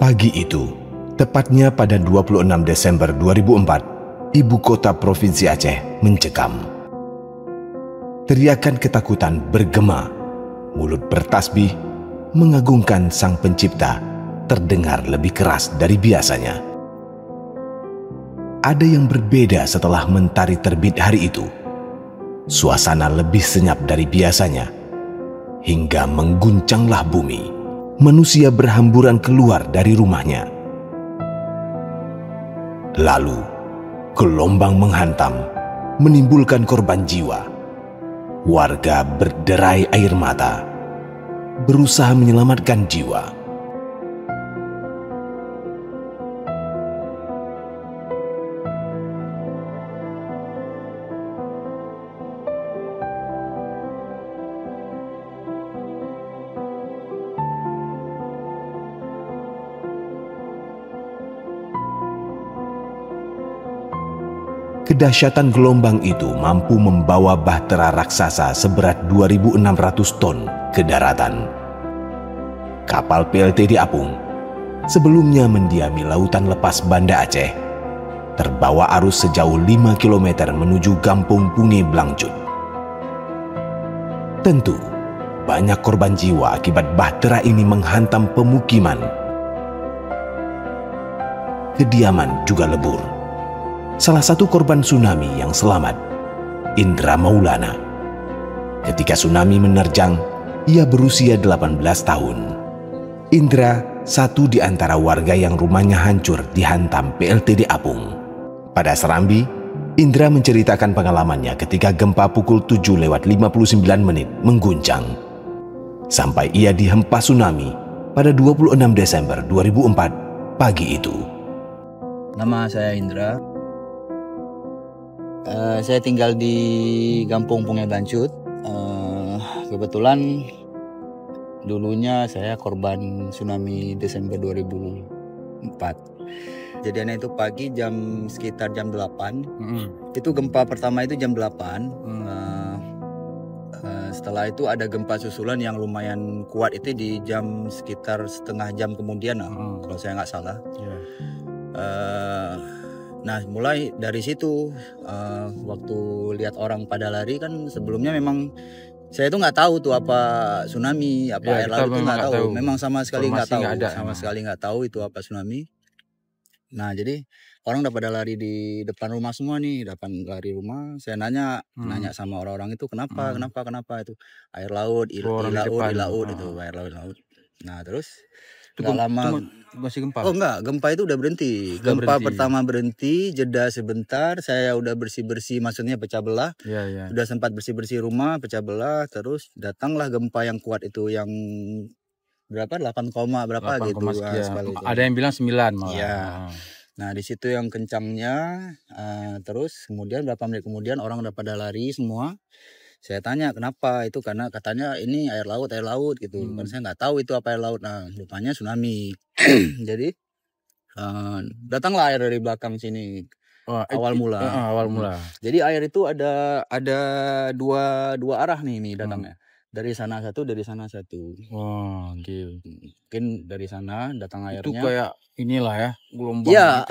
Pagi itu, tepatnya pada 26 Desember 2004, ibu kota Provinsi Aceh mencekam. Teriakan ketakutan bergema, mulut bertasbih, mengagungkan Sang Pencipta terdengar lebih keras dari biasanya. Ada yang berbeda setelah mentari terbit hari itu. Suasana lebih senyap dari biasanya, hingga mengguncanglah bumi. Manusia berhamburan keluar dari rumahnya. Lalu, gelombang menghantam, menimbulkan korban jiwa. Warga berderai air mata, berusaha menyelamatkan jiwa. Kedahsyatan gelombang itu mampu membawa bahtera raksasa seberat 2.600 ton ke daratan. Kapal PLTD Apung, sebelumnya mendiami lautan lepas Banda Aceh, terbawa arus sejauh 5 km menuju Gampung Punge Blangcut. Tentu, banyak korban jiwa akibat bahtera ini menghantam pemukiman. Kediaman juga lebur. Salah satu korban tsunami yang selamat, Indra Maulana. Ketika tsunami menerjang, ia berusia 18 tahun. Indra, satu di antara warga yang rumahnya hancur dihantam PLTD Apung. Pada Serambi, Indra menceritakan pengalamannya ketika gempa pukul 7:59 mengguncang. Sampai ia dihempas tsunami pada 26 Desember 2004 pagi itu. Nama saya Indra. Saya tinggal di Gampung Punge Blangcut. Kebetulan dulunya saya korban tsunami Desember 2004. Kejadiannya itu pagi sekitar jam 8. Itu gempa pertama itu jam 8. Setelah itu ada gempa susulan yang lumayan kuat itu di sekitar setengah jam kemudian, kalau saya nggak salah. Nah, mulai dari situ waktu lihat orang pada lari kan, sebelumnya memang saya itu nggak tahu tuh apa tsunami, apa air laut itu nggak tahu. Memang sama sekali nggak tahu. Sama sekali nggak tahu itu apa tsunami. Nah, jadi orang udah pada lari di depan rumah semua nih, lari rumah. Saya nanya sama orang-orang itu kenapa itu air laut, di laut itu air laut. Nah, terus nggak lama masih gempa. Oh enggak, gempa itu udah berhenti. Gempa pertama berhenti, jeda sebentar, saya udah bersih-bersih, maksudnya pecah belah. Udah sempat bersih-bersih rumah, pecah belah, terus datanglah gempa yang kuat itu yang berapa? 8, berapa 8, gitu. Ada yang bilang 9 malah. Iya. Nah, di situ yang kencangnya, terus kemudian berapa menit kemudian orang udah pada lari semua. Saya tanya kenapa, itu karena katanya ini air laut gitu. Kan saya nggak tahu itu apa air laut. Nah, rupanya tsunami. Jadi datanglah air dari belakang sini. Awal mula. Jadi air itu ada dua arah nih datangnya. Dari sana satu, dari sana satu. Wah, gila. Mungkin dari sana datang airnya. Itu kayak inilah ya, gelombang gitu ya.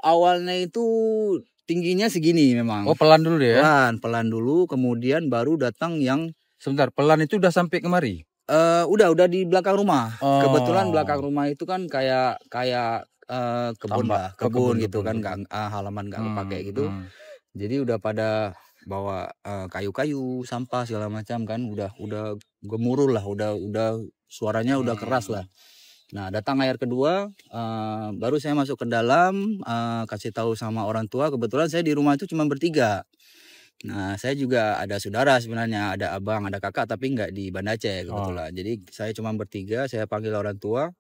Awalnya itu tingginya segini memang. Oh, pelan dulu deh ya? Pelan dulu, kemudian baru datang yang... Sebentar, pelan itu udah sampai kemari? Udah di belakang rumah. Kebetulan belakang rumah itu kan kayak kebun gitu kan, halaman nggak kepake gitu. Jadi udah pada bawa kayu-kayu, sampah segala macam kan, udah gemuruh lah, udah suaranya udah keras lah. Nah, datang air kedua, baru saya masuk ke dalam, kasih tahu sama orang tua. Kebetulan saya di rumah itu cuma bertiga. Nah, saya juga ada saudara sebenarnya, ada abang, ada kakak, tapi nggak di Banda Aceh kebetulan. Jadi saya cuma bertiga, saya panggil orang tua,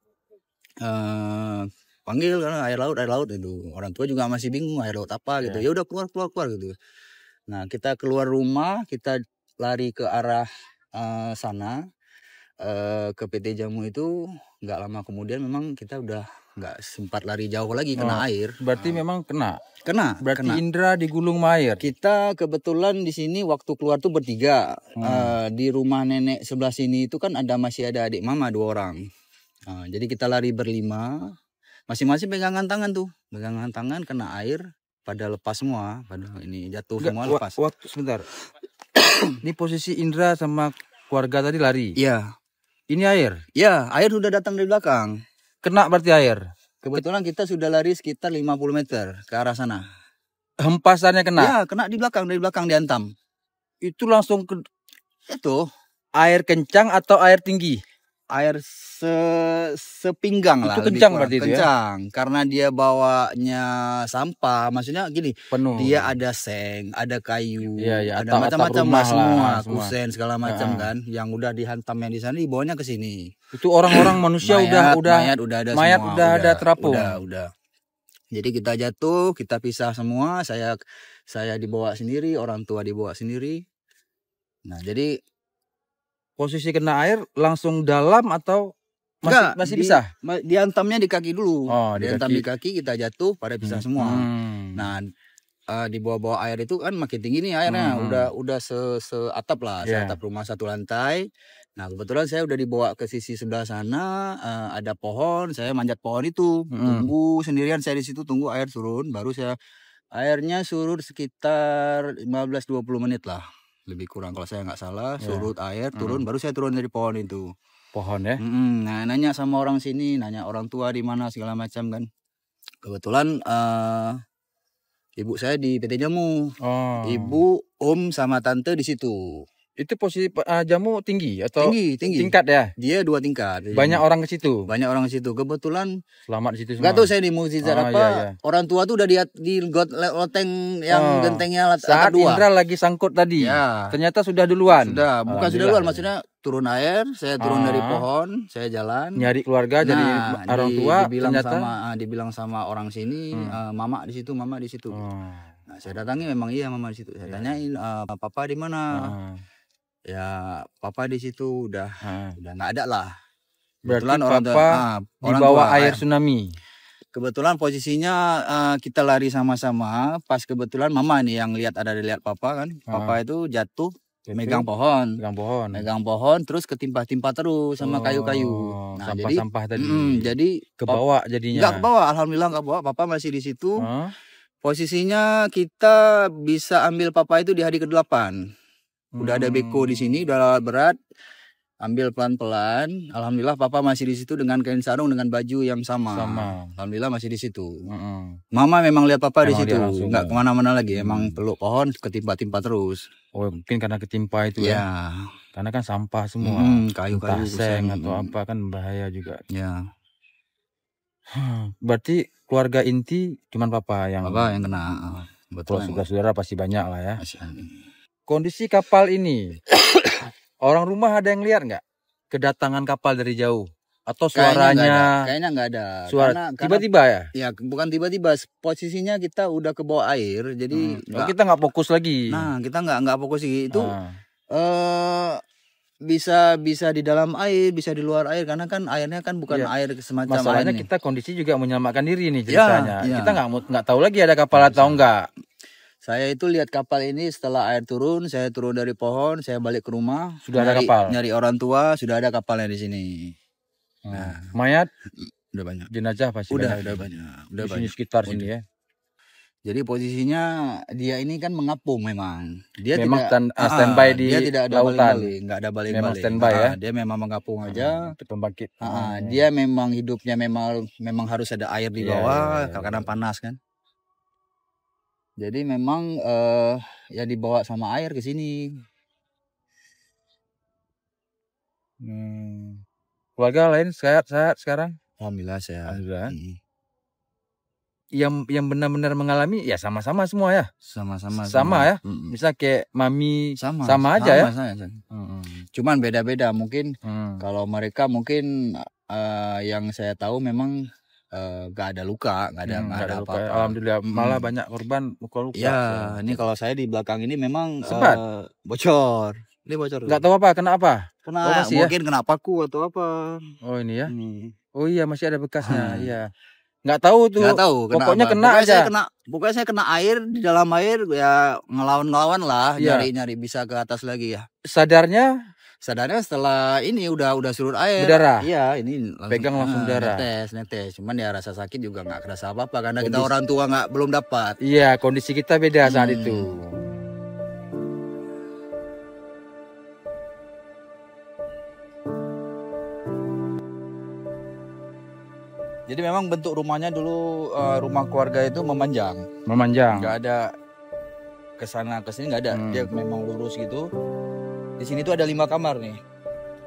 panggil karena air laut itu. Orang tua juga masih bingung air laut apa gitu. Ya udah keluar gitu. Nah, kita keluar rumah, kita lari ke arah sana, ke PT Jamu itu. Nggak lama kemudian memang kita udah nggak sempat lari jauh lagi, kena air. Berarti memang kena. Berarti kena. Indra digulung air. Kita kebetulan di sini waktu keluar tuh bertiga. Di rumah nenek sebelah sini itu kan masih ada adik mama 2 orang. Nah, jadi kita lari berlima, masing-masing pegangan tangan tuh, pegangan tangan kena air, pada lepas semua, pada ini jatuh semua lepas. Waktu sebentar. Ini posisi Indra sama keluarga tadi lari. Iya. Ini air. Iya, air sudah datang dari belakang. Kena berarti air. Kebetulan kita sudah lari sekitar 50 meter ke arah sana. Hempasannya kena. Iya, kena di belakang, dari belakang dihantam. Itu langsung ke itu air kencang atau air tinggi? Air sepinggang lah. Itu kencang berarti itu ya? Kencang, karena dia bawanya sampah. Maksudnya gini, penuh. Dia ada seng, ada kayu, ada macam-macam lah semua, kusen segala macam kan. Yang udah dihantam yang di sana dibawanya ke sini. Itu orang-orang manusia mayat udah ada mayat semua. Udah ada terapung. Udah. Jadi kita jatuh, kita pisah semua. Saya dibawa sendiri, orang tua dibawa sendiri. Nah, jadi posisi kena air langsung dalam atau masih bisa? Dihantamnya di kaki dulu. Oh, dihantam di kaki, kita jatuh pada pisah semua. Nah, di bawah-bawah air itu kan makin tinggi nih airnya. Udah seatap lah, seatap rumah satu lantai. Nah, kebetulan saya udah dibawa ke sisi sebelah sana, ada pohon, saya manjat pohon itu, tunggu sendirian saya di situ, tunggu air turun, baru airnya surut sekitar 15-20 menit lah. Lebih kurang kalau saya nggak salah, surut air turun, baru saya turun dari pohon itu. Pohon ya? Nah, nanya sama orang sini, nanya orang tua di mana segala macam kan. Kebetulan ibu saya di PT Jamu, ibu, om sama tante di situ. Itu posisi Jamu tinggi atau tinggi tingkat ya? Dia 2 tingkat. Banyak orang ke situ. Kebetulan selamat di situ semua. Gak tahu saya di mukjizat apa. Iya. Orang tua tuh udah di loteng yang gentengnya saat 2. Indra lagi sangkut tadi. Ya. Ternyata sudah duluan. Bukan sudah duluan, maksudnya turun air, saya turun dari pohon, saya jalan nyari keluarga, jadi orang tua. Dibilang sama orang sini, mama di situ. Nah, saya datangi, memang iya mama di situ. Saya tanyain, papa di mana? Ya, papa di situ udah nggak ada lah. Kebetulan papa dibawa air tsunami. Kebetulan posisinya kita lari sama-sama. Pas kebetulan mama nih yang lihat papa kan. Papa itu jatuh, megang pohon, terus ketimpa-timpa terus sama kayu-kayu. Nah, sampah-sampah tadi. Jadi kebawa jadinya. Nggak kebawa, alhamdulillah nggak kebawa. Papa masih di situ. Posisinya kita bisa ambil papa itu di hari ke-8. Udah ada beko di sini, udah berat, ambil pelan-pelan. Alhamdulillah papa masih di situ dengan kain sarung dengan baju yang sama. Alhamdulillah masih di situ. Mama memang lihat papa di situ, nggak kemana-mana lagi. Emang peluk pohon, ketimpa-timpa terus. Oh, mungkin karena ketimpa itu ya. Karena kan sampah semua, kayu-kayu, seng atau apa kan bahaya juga. Ya. Berarti keluarga inti cuman papa yang kena. Betul. Saudara-saudara pasti banyak lah ya. Kondisi kapal ini, orang rumah ada yang lihat nggak kedatangan kapal dari jauh atau suaranya? Kayaknya nggak ada. Suara tiba-tiba ya? Ya, bukan tiba-tiba. Posisinya kita udah ke bawah air, jadi kita nggak fokus lagi. Nah, kita nggak fokus itu. Bisa di dalam air, bisa di luar air, karena kan airnya kan bukan air semacam. Masalahnya kita kondisi juga menyelamatkan diri nih ceritanya. Kita nggak tahu lagi ada kapal atau enggak. Saya itu lihat kapal ini setelah air turun, saya turun dari pohon, saya balik ke rumah. Sudah ada kapal. Nyari orang tua, sudah ada kapalnya di sini. Nah, mayat udah banyak. Jenazah pasti udah banyak. Udah banyak. Sekitar sini ya. Jadi posisinya dia ini kan mengapung memang. Dia memang standby di dia tidak ada lautan. Nggak ada balik-balik. Memang standby ya. Dia memang mengapung aja. Pembangkit. Dia memang hidupnya memang harus ada air di bawah, karena panas kan. Jadi memang ya dibawa sama air ke sini. Keluarga lain sehat sekarang? Alhamdulillah sehat. Alhamdulillah. Yang benar-benar mengalami ya sama-sama semua ya. Sama ya. Misal kayak mami sama aja ya. Cuman beda-beda mungkin. Kalau mereka mungkin yang saya tahu memang gak ada luka, gak ada apa-apa. Alhamdulillah, malah banyak korban luka-luka. Ya, ini kalau saya di belakang ini memang bocor. Ini bocor. Gak tahu apa, kena apa? Mungkin kena paku atau apa. Oh ini ya. Oh iya, masih ada bekasnya. Iya. Nggak tahu tuh. Nggak tahu. Pokoknya kena aja. Pokoknya saya kena air, di dalam air ya ngelawan-ngelawan lah, nyari-nyari bisa ke atas lagi ya. Sadarnya Sadarnya setelah ini udah surut air. Berdarah. Iya, ini pegang langsung darah. Netes. Cuman ya rasa sakit juga nggak kerasa apa-apa karena kita orang tua belum dapat. Iya, kondisi kita beda saat itu. Jadi memang bentuk rumahnya dulu rumah keluarga itu memanjang. Nggak ada kesana kesini nggak ada. Dia memang lurus gitu. Di sini tuh ada 5 kamar nih.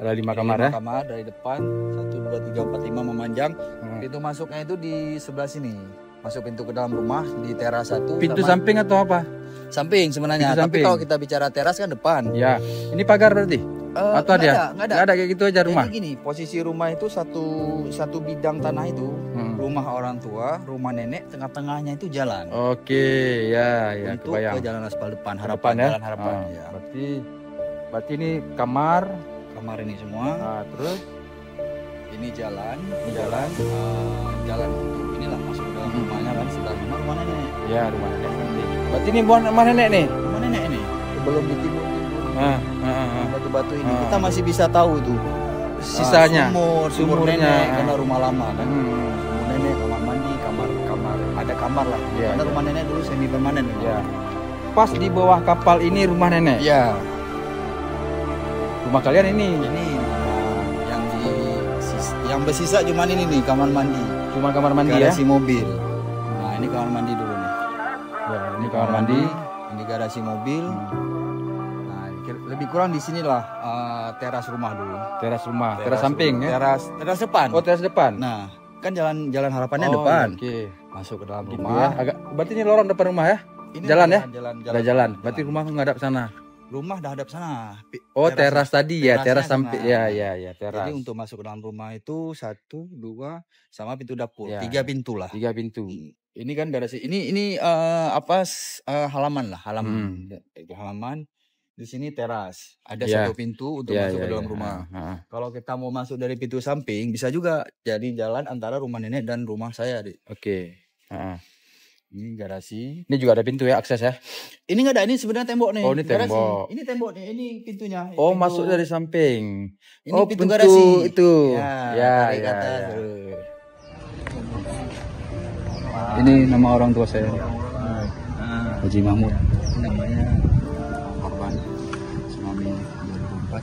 Ada 5 kamar ya? 5 kamar dari depan 1, 2, 3, 4, 5 memanjang. Pintu masuknya itu di sebelah sini. Masuk pintu ke dalam rumah di teras 1. Pintu samping atau apa? Samping sebenarnya. Tapi kalau kita bicara teras kan depan. Ya. Ini pagar berarti? Atau ada? Nggak ada kayak gitu aja rumah. Jadi gini, posisi rumah itu satu bidang tanah itu rumah orang tua, rumah nenek, tengah-tengahnya itu jalan. Oke, ya untuk kebayang. ke jalan aspal depan, Harapan ya. Jalan Harapan. Ya. Berarti ini kamar ini semua. Nah, terus ini jalan untuk inilah masuk ke dalam rumahnya kan, sebelah rumah nenek. Ya, rumah nenek. Berarti ini rumah nenek nih. Rumah nenek ini. Belum ditimbun. Batu-batu ini kita masih bisa tahu tuh sisanya sumur nenek karena rumah lama kan. Sumur nenek, kamar mandi, kamar ada kamar lah ya, karena rumah nenek dulu semi permanen ya. Pas di bawah kapal ini rumah nenek ya. Rumah kalian ini yang bersisa cuman ini nih kamar mandi, cuma kamar mandi garasi mobil. Nah ini kamar mandi dulu nih ya, ini kamar mandi, ini garasi mobil. Lebih kurang di sinilah teras rumah dulu. Teras samping ya. Teras depan. Oh, teras depan. Nah, kan jalan harapannya depan. Oke. Masuk ke dalam gitu rumah. Ya. Berarti ini lorong depan rumah ya? Ini jalan ya? Ada jalan. Berarti rumah ngadap sana. Rumah dah hadap sana. Oh, teras tadi ya, teras samping. Ya, teras. Jadi untuk masuk ke dalam rumah itu 1, 2 sama pintu dapur. Ya. 3 pintu lah. 3 pintu. Ini kan garasi. Ini halaman lah, halaman. Di sini teras, ada 1 pintu untuk masuk ke dalam rumah. Kalau kita mau masuk dari pintu samping, bisa juga jadi jalan antara rumah nenek dan rumah saya. Oke. Ini garasi. Ini juga ada pintu ya, akses ya? Ini nggak ada, ini sebenarnya tembok nih. Oh, ini garasi. Tembok. Ini tembok nih, ini pintunya. Oh, pintu. Masuk dari samping. Ini pintu garasi. Itu. Ya. Ini nama orang tua saya. Haji Mahmud. Namanya korban tsunami 2004.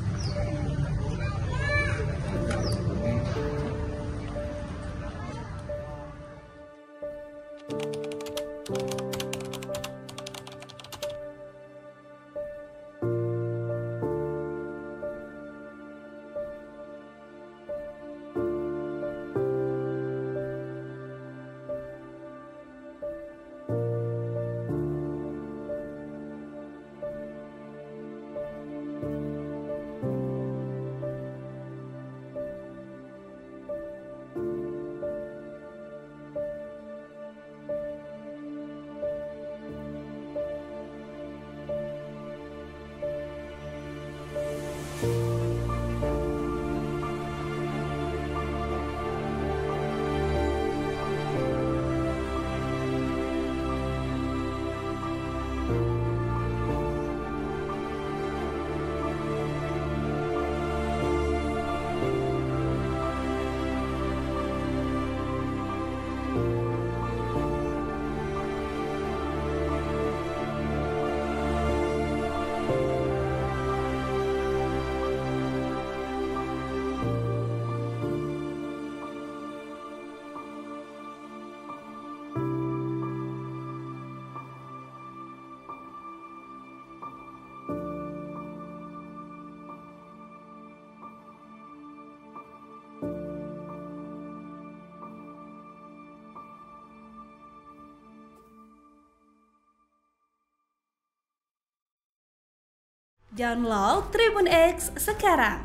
Download Tribun X sekarang,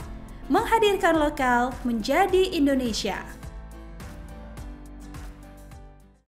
menghadirkan lokal menjadi Indonesia.